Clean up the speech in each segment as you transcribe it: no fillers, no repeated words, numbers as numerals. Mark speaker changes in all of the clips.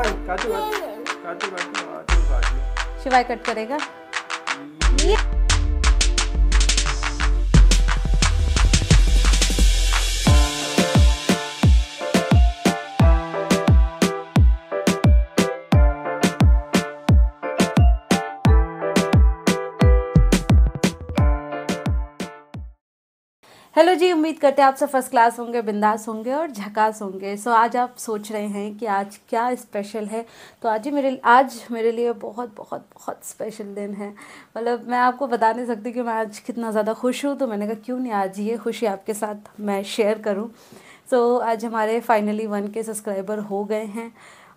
Speaker 1: काटू काटू काटू काटू।
Speaker 2: शिवाय कट करेगा। हेलो जी, उम्मीद करते हैं आप सब फर्स्ट क्लास होंगे, बिंदास होंगे और झकास होंगे। सो आज आप सोच रहे हैं कि आज क्या स्पेशल है। तो आज मेरे लिए बहुत बहुत बहुत स्पेशल दिन है। मतलब मैं आपको बता नहीं सकती कि मैं आज कितना ज़्यादा खुश हूँ। तो मैंने कहा क्यों नहीं आज ये खुशी आपके साथ मैं शेयर करूँ। सो आज हमारे फाइनली 1K सब्सक्राइबर हो गए हैं।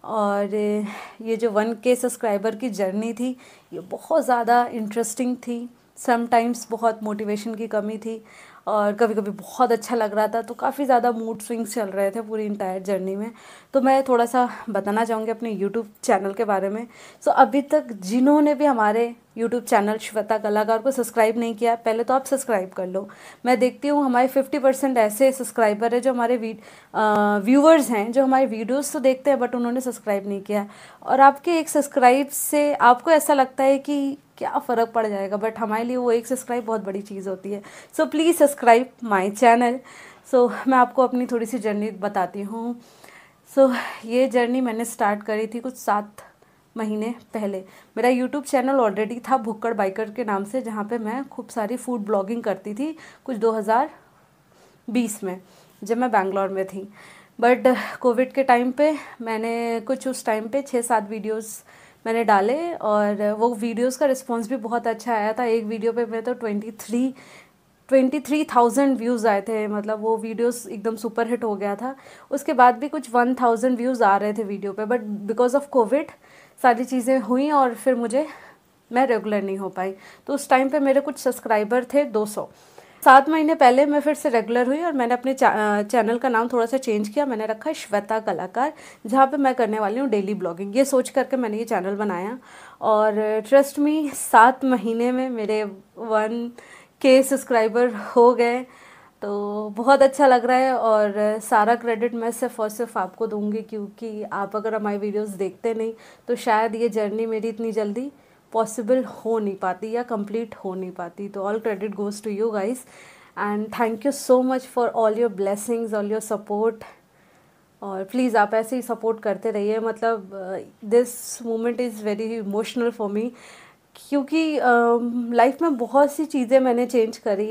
Speaker 2: और ये जो 1K सब्सक्राइबर की जर्नी थी ये बहुत ज़्यादा इंटरेस्टिंग थी। समटाइम्स बहुत मोटिवेशन की कमी थी और कभी कभी बहुत अच्छा लग रहा था। तो काफ़ी ज़्यादा मूड स्विंग्स चल रहे थे पूरी इंटायर जर्नी में। तो मैं थोड़ा सा बताना चाहूँगी अपने यूट्यूब चैनल के बारे में। सो अभी तक जिन्होंने भी हमारे यूट्यूब चैनल श्वेता कलाकार को सब्सक्राइब नहीं किया, पहले तो आप सब्सक्राइब कर लो। मैं देखती हूँ हमारे 50% ऐसे सब्सक्राइबर है जो हमारे व्यूवर्स हैं, जो हमारे वीडियोस तो देखते हैं बट उन्होंने सब्सक्राइब नहीं किया। और आपके एक सब्सक्राइब से आपको ऐसा लगता है कि क्या फ़र्क पड़ जाएगा, बट हमारे लिए वो एक सब्सक्राइब बहुत बड़ी चीज़ होती है। So please subscribe my channel. So मैं आपको अपनी थोड़ी सी जर्नी बताती हूँ। सो ये जर्नी मैंने स्टार्ट करी थी कुछ 7 महीने पहले। मेरा यूट्यूब चैनल ऑलरेडी था भुक्कड़ बाइकर के नाम से, जहाँ पे मैं खूब सारी फूड ब्लॉगिंग करती थी कुछ 2020 में, जब मैं बैंगलोर में थी। बट कोविड के टाइम पे मैंने कुछ उस टाइम पे 6-7 वीडियोस मैंने डाले और वो वीडियोस का रिस्पांस भी बहुत अच्छा आया था। एक वीडियो पे मैं तो 23,000 व्यूज़ आए थे। मतलब वो वीडियोस एकदम सुपर हिट हो गया था। उसके बाद भी कुछ 1000 व्यूज़ आ रहे थे वीडियो पे, बट बिकॉज ऑफ कोविड सारी चीज़ें हुई और फिर मैं रेगुलर नहीं हो पाई। तो उस टाइम पे मेरे कुछ सब्सक्राइबर थे 200। 7 महीने पहले मैं फिर से रेगुलर हुई और मैंने अपने चैनल का नाम थोड़ा सा चेंज किया। मैंने रखा है श्वेता कलाकार, जहाँ पे मैं करने वाली हूँ डेली ब्लॉगिंग। ये सोच करके मैंने ये चैनल बनाया और ट्रस्ट मी 7 महीने में मेरे 1K सब्सक्राइबर हो गए। तो बहुत अच्छा लग रहा है और सारा क्रेडिट मैं सिर्फ़ और सिर्फ आपको दूंगी, क्योंकि आप अगर हमारी वीडियोस देखते नहीं तो शायद ये जर्नी मेरी इतनी जल्दी पॉसिबल हो नहीं पाती या कंप्लीट हो नहीं पाती। तो all credit goes to you guys and thank you so much for all your blessings, all your support. और प्लीज़ आप ऐसे ही सपोर्ट करते रहिए। मतलब this moment is very emotional for me, क्योंकि लाइफ में बहुत सी चीज़ें मैंने चेंज करी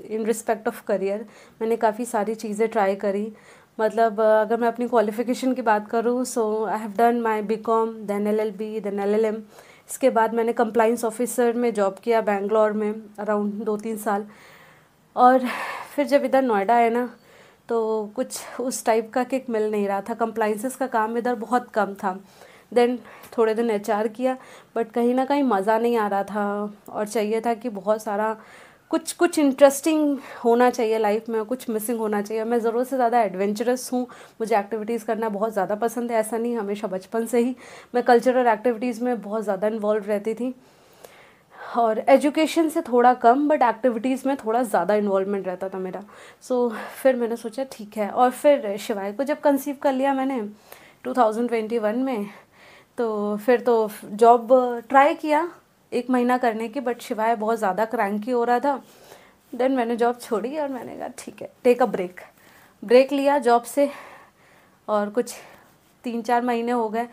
Speaker 2: इन रिस्पेक्ट ऑफ करियर। मैंने काफ़ी सारी चीज़ें ट्राई करी। मतलब अगर मैं अपनी क्वालिफ़िकेशन की बात करूँ, so I have done my BCom, then LLB, then LLM। इसके बाद मैंने कंप्लाइंस ऑफिसर में जॉब किया बैंगलोर में अराउंड 2-3 साल। और फिर जब इधर नोएडा आए ना, तो कुछ उस टाइप का किक मिल नहीं रहा था। कंप्लाइंसेस का काम इधर बहुत कम था। देन थोड़े दिन HR किया, बट कहीं ना कहीं मज़ा नहीं आ रहा था और चाहिए था कि बहुत सारा कुछ इंटरेस्टिंग होना चाहिए लाइफ में, कुछ मिसिंग होना चाहिए। मैं ज़रूरत से ज़्यादा एडवेंचरस हूँ, मुझे एक्टिविटीज़ करना बहुत ज़्यादा पसंद है। ऐसा नहीं, हमेशा बचपन से ही मैं कल्चरल एक्टिविटीज़ में बहुत ज़्यादा इन्वॉल्व रहती थी और एजुकेशन से थोड़ा कम, बट एक्टिविटीज़ में थोड़ा ज़्यादा इन्वॉल्वमेंट रहता था मेरा। सो फिर मैंने सोचा ठीक है। और फिर शिवाय को जब कंसीव कर लिया मैंने 2021 में, तो फिर तो जॉब ट्राई किया 1 महीना करने की, बट शिवाय बहुत ज़्यादा क्रैंकी हो रहा था। देन मैंने जॉब छोड़ी और मैंने कहा ठीक है, टेक अ ब्रेक लिया जॉब से। और कुछ 3-4 महीने हो गए।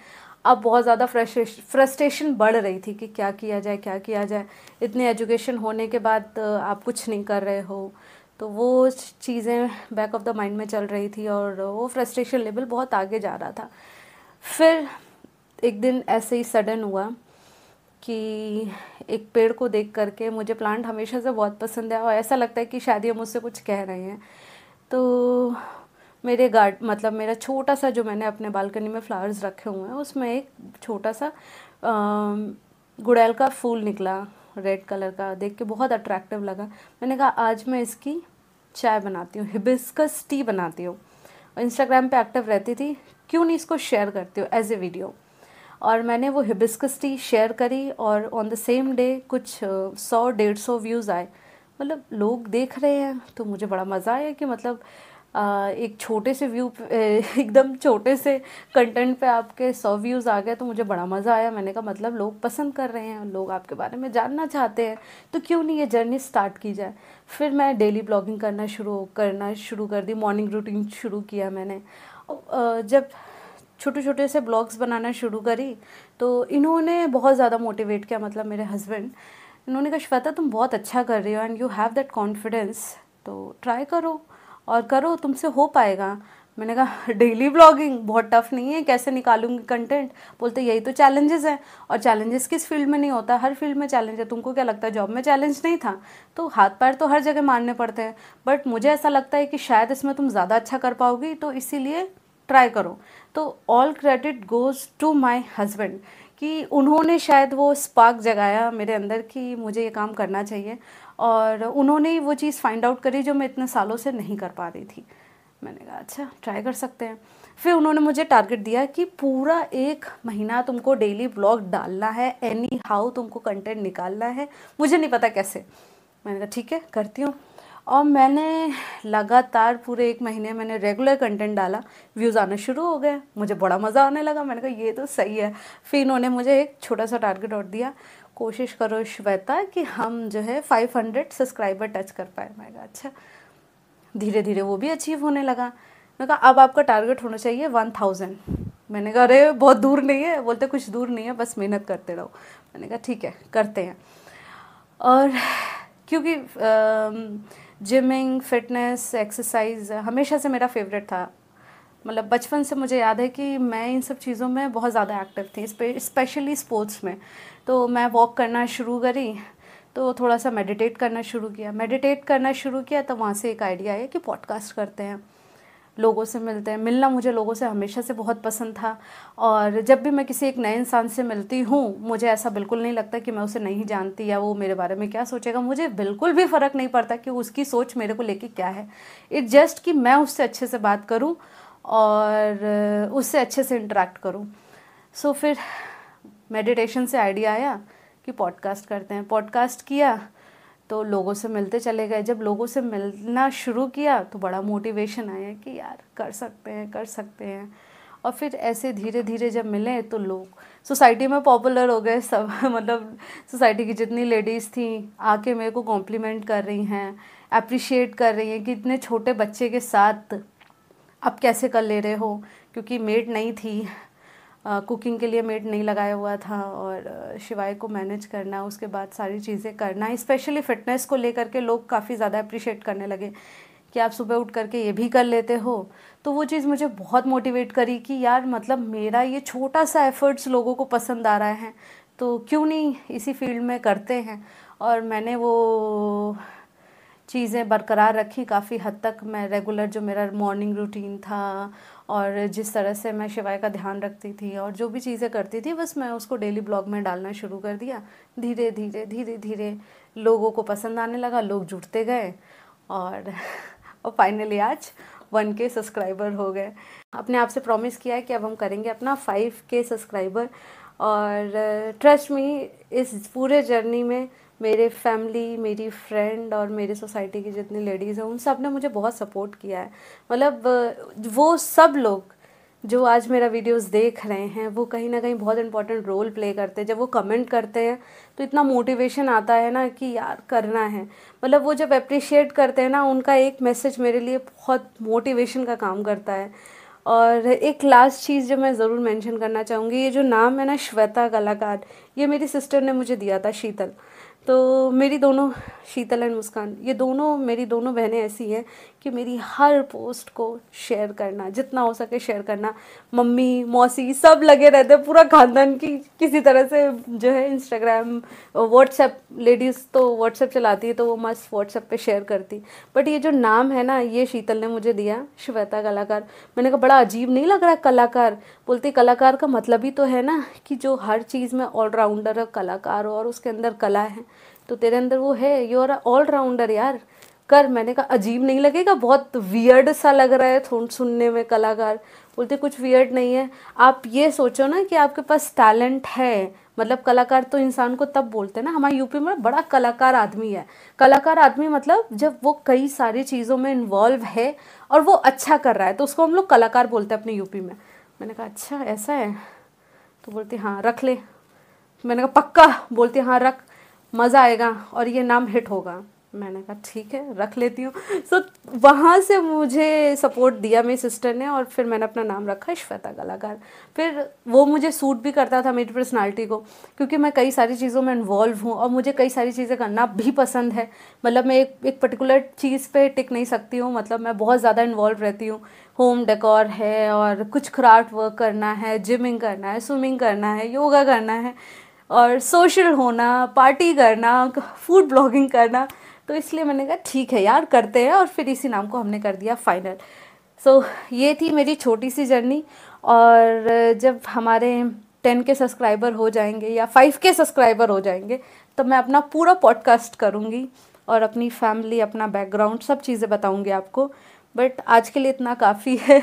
Speaker 2: अब बहुत ज़्यादा फ्रस्ट्रेशन बढ़ रही थी कि क्या किया जाए। इतनी एजुकेशन होने के बाद आप कुछ नहीं कर रहे हो। तो वो चीज़ें बैक ऑफ द माइंड में चल रही थी और वो फ्रस्ट्रेशन लेवल बहुत आगे जा रहा था। फिर एक दिन ऐसे ही सडन हुआ कि एक पेड़ को देख करके, मुझे प्लांट हमेशा से बहुत पसंद है और ऐसा लगता है कि शायद ये मुझसे कुछ कह रहे हैं। तो मेरा छोटा सा जो मैंने अपने बालकनी में फ्लावर्स रखे हुए हैं, उसमें एक छोटा सा गुड़ैल का फूल निकला रेड कलर का। देख के बहुत अट्रैक्टिव लगा। मैंने कहा आज मैं इसकी चाय बनाती हूँ, हिबिस्कस टी बनाती हूँ। इंस्टाग्राम पे एक्टिव रहती थी, क्यों नहीं इसको शेयर करती हूँ एज ए वीडियो। और मैंने वो हिबिस्कस टी शेयर करी और ऑन द सेम डे कुछ 100-150 व्यूज़ आए। मतलब लोग देख रहे हैं, तो मुझे बड़ा मज़ा आया कि मतलब एक छोटे से व्यू एकदम छोटे से कंटेंट पे आपके 100 व्यूज़ आ गए तो मुझे बड़ा मज़ा आया। मैंने कहा मतलब लोग पसंद कर रहे हैं, लोग आपके बारे में जानना चाहते हैं, तो क्यों नहीं ये जर्नी स्टार्ट की जाए। फिर मैं डेली ब्लॉगिंग करना शुरू कर दी, मॉर्निंग रूटीन शुरू किया मैंने। जब छोटे छोटे से ब्लॉग्स बनाना शुरू करी तो इन्होंने बहुत ज़्यादा मोटिवेट किया, मतलब मेरे हस्बैंड। इन्होंने कहा श्वेता तुम बहुत अच्छा कर रही हो and you have that confidence, तो ट्राई करो और करो, तुमसे हो पाएगा। मैंने कहा डेली ब्लॉगिंग बहुत टफ नहीं है, कैसे निकालूंगी कंटेंट। बोलते यही तो चैलेंजेस हैं, और चैलेंजेस किस फील्ड में नहीं होता, हर फील्ड में चैलेंज है। तुमको क्या लगता है जॉब में चैलेंज नहीं था? तो हाथ पैर तो हर जगह मारने पड़ते हैं, बट मुझे ऐसा लगता है कि शायद इसमें तुम ज़्यादा अच्छा कर पाओगी, तो इसीलिए ट्राई करो। तो all credit goes to my husband कि उन्होंने शायद वो स्पार्क जगाया मेरे अंदर कि मुझे ये काम करना चाहिए, और उन्होंने ही वो चीज़ फाइंड आउट करी जो मैं इतने सालों से नहीं कर पा रही थी। मैंने कहा अच्छा ट्राई कर सकते हैं। फिर उन्होंने मुझे टारगेट दिया कि पूरा 1 महीना तुमको डेली ब्लॉग डालना है, एनी हाउ तुमको कंटेंट निकालना है, मुझे नहीं पता कैसे। मैंने कहा ठीक है करती हूँ, और मैंने लगातार पूरे 1 महीने मैंने रेगुलर कंटेंट डाला, व्यूज़ आना शुरू हो गए, मुझे बड़ा मज़ा आने लगा। मैंने कहा ये तो सही है। फिर इन्होंने मुझे एक छोटा सा टारगेट और दिया, कोशिश करो श्वेता कि हम जो है 500 सब्सक्राइबर टच कर पाए। मैंने कहा अच्छा। धीरे धीरे वो भी अचीव होने लगा। मैंने कहा अब आपका टारगेट होना चाहिए 1000। मैंने कहा अरे बहुत दूर नहीं है। बोलते कुछ दूर नहीं है, बस मेहनत करते रहो। मैंने कहा ठीक है करते हैं। और क्योंकि जिमिंग, फिटनेस, एक्सरसाइज हमेशा से मेरा फेवरेट था, मतलब बचपन से मुझे याद है कि मैं इन सब चीज़ों में बहुत ज़्यादा एक्टिव थी, स्पेशली स्पोर्ट्स में। तो मैं वॉक करना शुरू करी, तो थोड़ा सा मेडिटेट करना शुरू किया तो वहाँ से एक आइडिया आया कि पॉडकास्ट करते हैं, लोगों से मिलते हैं। मिलना मुझे लोगों से हमेशा से बहुत पसंद था, और जब भी मैं किसी एक नए इंसान से मिलती हूँ मुझे ऐसा बिल्कुल नहीं लगता कि मैं उसे नहीं जानती या वो मेरे बारे में क्या सोचेगा। मुझे बिल्कुल भी फ़र्क नहीं पड़ता कि उसकी सोच मेरे को लेके क्या है। इट जस्ट कि मैं उससे अच्छे से बात करूँ और उससे अच्छे से इंटरेक्ट करूँ। सो फिर मेडिटेशन से आइडिया आया कि पॉडकास्ट करते हैं। पॉडकास्ट किया तो लोगों से मिलते चले गए। जब लोगों से मिलना शुरू किया तो बड़ा मोटिवेशन आया कि यार कर सकते हैं। और फिर ऐसे धीरे धीरे जब मिले तो लोग सोसाइटी में पॉपुलर हो गए सब। मतलब सोसाइटी की जितनी लेडीज़ थी आके मेरे को कॉम्प्लीमेंट कर रही हैं, अप्रिशिएट कर रही हैं कि इतने छोटे बच्चे के साथ आप कैसे कर ले रहे हो, क्योंकि मेड नहीं थी, कुकिंग के लिए मेड नहीं लगाया हुआ था, और शिवाय को मैनेज करना, उसके बाद सारी चीज़ें करना, स्पेशली फ़िटनेस को लेकर के लोग काफ़ी ज़्यादा अप्रिशिएट करने लगे कि आप सुबह उठ करके ये भी कर लेते हो। तो वो चीज़ मुझे बहुत मोटिवेट करी कि यार मतलब मेरा ये छोटा सा एफ़र्ट्स लोगों को पसंद आ रहा है, तो क्यों नहीं इसी फील्ड में करते हैं। और मैंने वो चीज़ें बरकरार रखी काफ़ी हद तक। मैं रेगुलर जो मेरा मॉर्निंग रूटीन था और जिस तरह से मैं शिवाय का ध्यान रखती थी और जो भी चीज़ें करती थी, बस मैं उसको डेली ब्लॉग में डालना शुरू कर दिया। धीरे धीरे लोगों को पसंद आने लगा, लोग जुड़ते गए, और फाइनली आज 1K सब्सक्राइबर हो गए। अपने आप से प्रॉमिस किया है कि अब हम करेंगे अपना 5K सब्सक्राइबर। और ट्रस्ट मी, इस पूरे जर्नी में मेरे फैमिली, मेरी फ्रेंड और मेरी सोसाइटी की जितनी लेडीज़ हैं उन सब ने मुझे बहुत सपोर्ट किया है। मतलब वो सब लोग जो आज मेरा वीडियोस देख रहे हैं वो कहीं ना कहीं बहुत इंपॉर्टेंट रोल प्ले करते हैं। जब वो कमेंट करते हैं तो इतना मोटिवेशन आता है ना कि यार करना है। मतलब वो जब अप्रिशिएट करते हैं ना, उनका एक मैसेज मेरे लिए बहुत मोटिवेशन का काम करता है। और एक लास्ट चीज़ जो मैं ज़रूर मेंशन करना चाहूँगी, ये जो नाम है ना श्वेता कलाकार, ये मेरी सिस्टर ने मुझे दिया था, शीतल। तो मेरी दोनों, शीतल एंड मुस्कान, ये दोनों मेरी दोनों बहनें ऐसी हैं कि मेरी हर पोस्ट को शेयर करना, जितना हो सके शेयर करना। मम्मी, मौसी सब लगे रहते हैं, पूरा खानदान की किसी तरह से जो है इंस्टाग्राम, व्हाट्सएप, लेडीज़ तो व्हाट्सएप चलाती है तो वो मस्त व्हाट्सएप पे शेयर करती। बट ये जो नाम है ना, ये शीतल ने मुझे दिया, श्वेता कलाकार। मैंने कहा बड़ा अजीब नहीं लग रहा कलाकार? बोलती कलाकार का मतलब ही तो है ना कि जो हर चीज़ में ऑलराउंडर है, कलाकार हो और उसके अंदर कला है, तो तेरे अंदर वो है, यू आर ऑलराउंडर यार, कर। मैंने कहा अजीब नहीं लगेगा? बहुत वियर्ड सा लग रहा है सुनने में कलाकार। बोलते कुछ वियर्ड नहीं है, आप ये सोचो ना कि आपके पास टैलेंट है, मतलब कलाकार तो इंसान को तब बोलते हैं ना, हमारे यूपी में बड़ा कलाकार आदमी है। कलाकार आदमी मतलब जब वो कई सारी चीज़ों में इन्वॉल्व है और वो अच्छा कर रहा है तो उसको हम लोग कलाकार बोलते हैं अपने यूपी में। मैंने कहा अच्छा ऐसा है, तो बोलती हाँ रख ले। मैंने कहा पक्का? बोलती हाँ रख, मज़ा आएगा और ये नाम हिट होगा। मैंने कहा ठीक है रख लेती हूँ। सो वहाँ से मुझे सपोर्ट दिया मेरी सिस्टर ने और फिर मैंने अपना नाम रखा श्वेता कलाकार। फिर वो मुझे सूट भी करता था मेरी पर्सनालिटी को, क्योंकि मैं कई सारी चीज़ों में इन्वॉल्व हूँ और मुझे कई सारी चीज़ें करना भी पसंद है। मतलब मैं एक पर्टिकुलर चीज़ पे टिक नहीं सकती हूँ, मतलब मैं बहुत ज़्यादा इन्वॉल्व रहती हूँ। होम डेकोर है और कुछ क्राफ्ट वर्क करना है, जिमिंग करना है, स्विमिंग करना है, योगा करना है और सोशल होना, पार्टी करना, फूड ब्लॉगिंग करना। तो इसलिए मैंने कहा ठीक है यार करते हैं और फिर इसी नाम को हमने कर दिया फाइनल। सो ये थी मेरी छोटी सी जर्नी। और जब हमारे 10 के सब्सक्राइबर हो जाएंगे या 5 के सब्सक्राइबर हो जाएंगे तब मैं अपना पूरा पॉडकास्ट करूँगी और अपनी फैमिली, अपना बैकग्राउंड, सब चीज़ें बताऊँगी आपको। बट आज के लिए इतना काफ़ी है।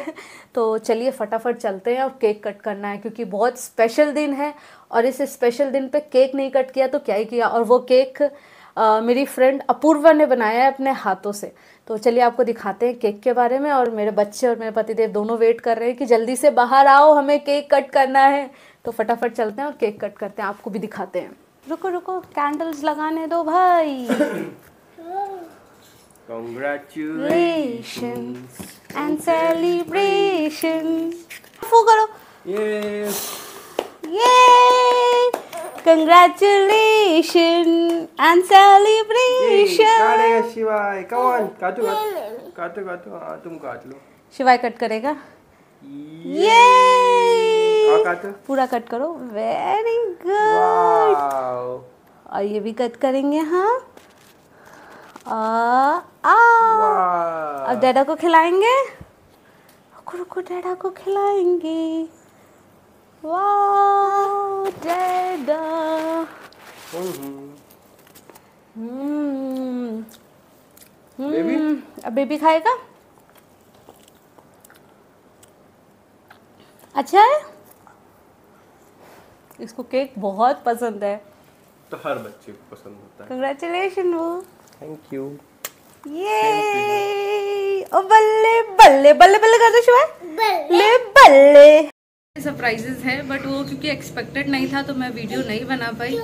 Speaker 2: तो चलिए फटाफट चलते हैं और केक कट करना है, क्योंकि बहुत स्पेशल दिन है और इस स्पेशल दिन पे केक नहीं कट किया तो क्या ही किया। और वो केक मेरी फ्रेंड अपूर्वा ने बनाया है अपने हाथों से। तो चलिए आपको दिखाते हैं केक के बारे में। और मेरे बच्चे और मेरे पतिदेव दोनों वेट कर रहे हैं कि जल्दी से बाहर आओ, हमें केक कट करना है। तो फटाफट चलते हैं और केक कट करते हैं, आपको भी दिखाते हैं। रुको रुको, कैंडल्स लगाने दो भाई।
Speaker 1: Congratulations
Speaker 2: and celebrations. फू करो। Yay! Congratulations and celebration.
Speaker 1: काटेगा शिवाय, come on, काटो काटो काटो, हाँ तुम काट लो।
Speaker 2: शिवाय कट करेगा।
Speaker 1: ये काटो,
Speaker 2: पूरा कट करो। Very good.
Speaker 1: वाओ।
Speaker 2: और ये भी कट करेंगे। हाँ अब डैडा को खिलाएंगे। रुको रुको, डैडा को खिलाएंगे। वाओ डैडा।
Speaker 1: बेबी,
Speaker 2: अब बेबी खाएगा। अच्छा है, इसको केक बहुत पसंद है।
Speaker 1: तो हर बच्चे को पसंद होता है।
Speaker 2: कंग्रेचुलेशन वो।
Speaker 1: Thank you.
Speaker 2: ये ओ बल्ले बल्ले बल्ले बल्ले कर दो शिवाय, बल्ले बल्ले। सरप्राइजेस है बट वो क्योंकि एक्सपेक्टेड नहीं था तो मैं वीडियो नहीं बना पाई।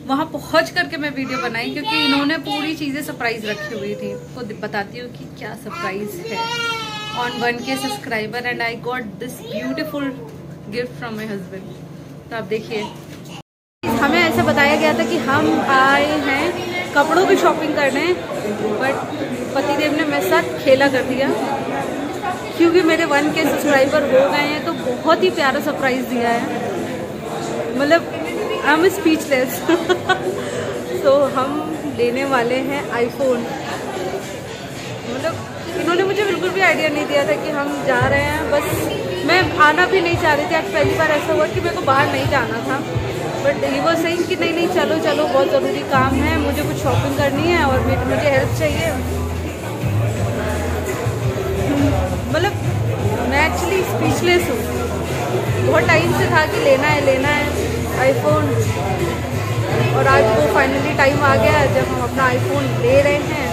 Speaker 2: वहाँ पहुँच करके मैं वीडियो बनाई क्योंकि इन्होंने पूरी चीज़ें सरप्राइज रखी हुई थी। तो बताती हूँ कि क्या सरप्राइज है। On 1K subscriber and I got this beautiful gift from my husband. तो आप देखिए, हमें ऐसे बताया गया था कि हम आए हैं कपड़ों की शॉपिंग करने, बट पतिदेव ने मेरे साथ खेला कर दिया क्योंकि मेरे 1K सब्सक्राइबर हो गए हैं। तो बहुत ही प्यारा सरप्राइज दिया है, मतलब आई एम स्पीचलेस। तो हम लेने वाले हैं आईफोन। मतलब इन्होंने मुझे बिल्कुल भी आइडिया नहीं दिया था कि हम जा रहे हैं। बस मैं आना भी नहीं चाह रही थी। आज पहली बार ऐसा हुआ कि मेरे को बाहर नहीं जाना था, बट ये वो सही कि नहीं चलो चलो, बहुत ज़रूरी काम है, मुझे कुछ शॉपिंग करनी है और मुझे हेल्प चाहिए। मतलब मैं एक्चुअली स्पीचलेस हूँ। बहुत टाइम से था कि लेना है आईफोन, और आज वो फाइनली टाइम आ गया जब हम अपना आईफोन ले रहे हैं।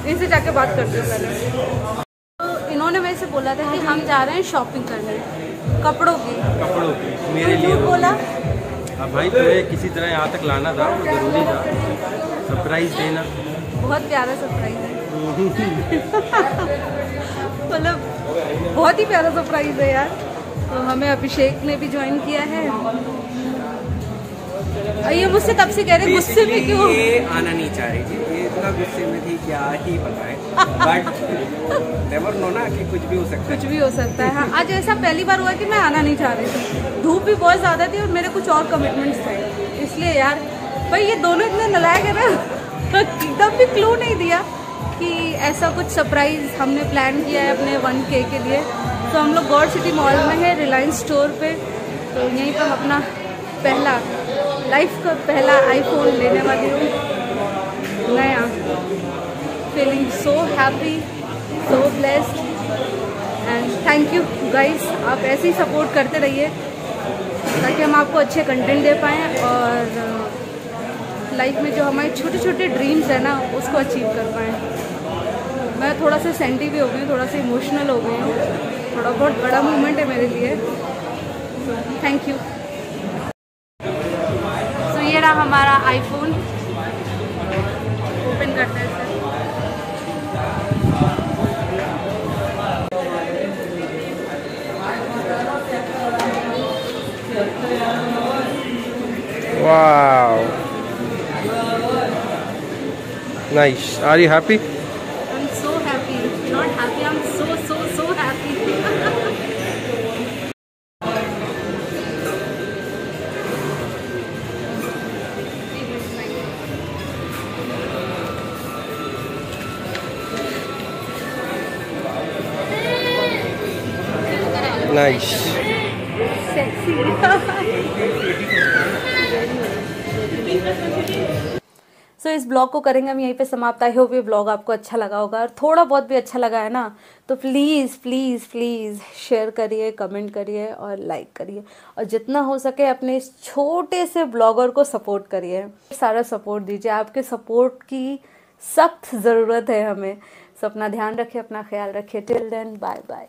Speaker 2: इनसे जाके बात करते हैं पहले। तो इन्होंने मेरे से बोला था कि हम जा रहे हैं शॉपिंग करने कपड़ों की
Speaker 1: मेरे लिए
Speaker 2: बोला।
Speaker 1: अब भाई तुम्हें किसी तरह यहाँ तक लाना था, वो जरूरी था, सरप्राइज देना।
Speaker 2: बहुत प्यारा सरप्राइज है। मतलब बहुत ही प्यारा सरप्राइज है यार। तो हमें अभिषेक ने भी ज्वाइन किया है। ये मुझसे तब से कह रहे गुस्से में क्यों?
Speaker 1: ये आना नहीं चाह रही थी, ये इतना गुस्से में थी क्या ही बताएं। बट नेवर नो ना कि कुछ भी हो सकता है।
Speaker 2: कुछ भी हो सकता है। हाँ, आज ऐसा पहली बार हुआ कि मैं आना नहीं चाह रही थी। धूप भी बहुत ज़्यादा थी और मेरे कुछ और कमिटमेंट्स थे, इसलिए यार भाई ये दोनों इतने नालायक है ना, एकदम भी क्लू नहीं दिया कि ऐसा कुछ सरप्राइज हमने प्लान किया है अपने 1K के लिए। तो हम लोग गॉड सिटी मॉल में है, रिलायंस स्टोर पे। तो यहीं पर अपना पहला लाइफ का पहला आईफोन लेने वाली हूँ नया। Feeling so happy, so blessed and thank you guys. आप ऐसे ही सपोर्ट करते रहिए। ताकि हम आपको अच्छे कंटेंट दे पाएँ और लाइफ में जो हमारे छोटे छोटे ड्रीम्स हैं ना उसको अचीव कर पाएँ। मैं थोड़ा सा सेंटी भी हो गई हूँ, थोड़ा सा इमोशनल हो गई हूँ, थोड़ा बहुत बड़ा मूवमेंट है मेरे लिए। Thank you. तो ये रहा हमारा आईफोन, ओपन करते हैं इसे।
Speaker 3: Wow. Nice. Are you happy?
Speaker 2: I'm so happy. Not happy, I'm so happy.
Speaker 3: Nice.
Speaker 2: Sexy. सो इस ब्लॉग को करेंगे हम यहीं पे समाप्त। आई होप ये ब्लॉग आपको अच्छा लगा होगा, और थोड़ा बहुत भी अच्छा लगा है ना तो प्लीज़ प्लीज़ प्लीज़ शेयर करिए, कमेंट करिए और लाइक करिए, और जितना हो सके अपने इस छोटे से ब्लॉगर को सपोर्ट करिए, सारा सपोर्ट दीजिए। आपके सपोर्ट की सख्त ज़रूरत है हमें। सो अपना ध्यान रखिए, अपना ख्याल रखिए। Till then bye bye.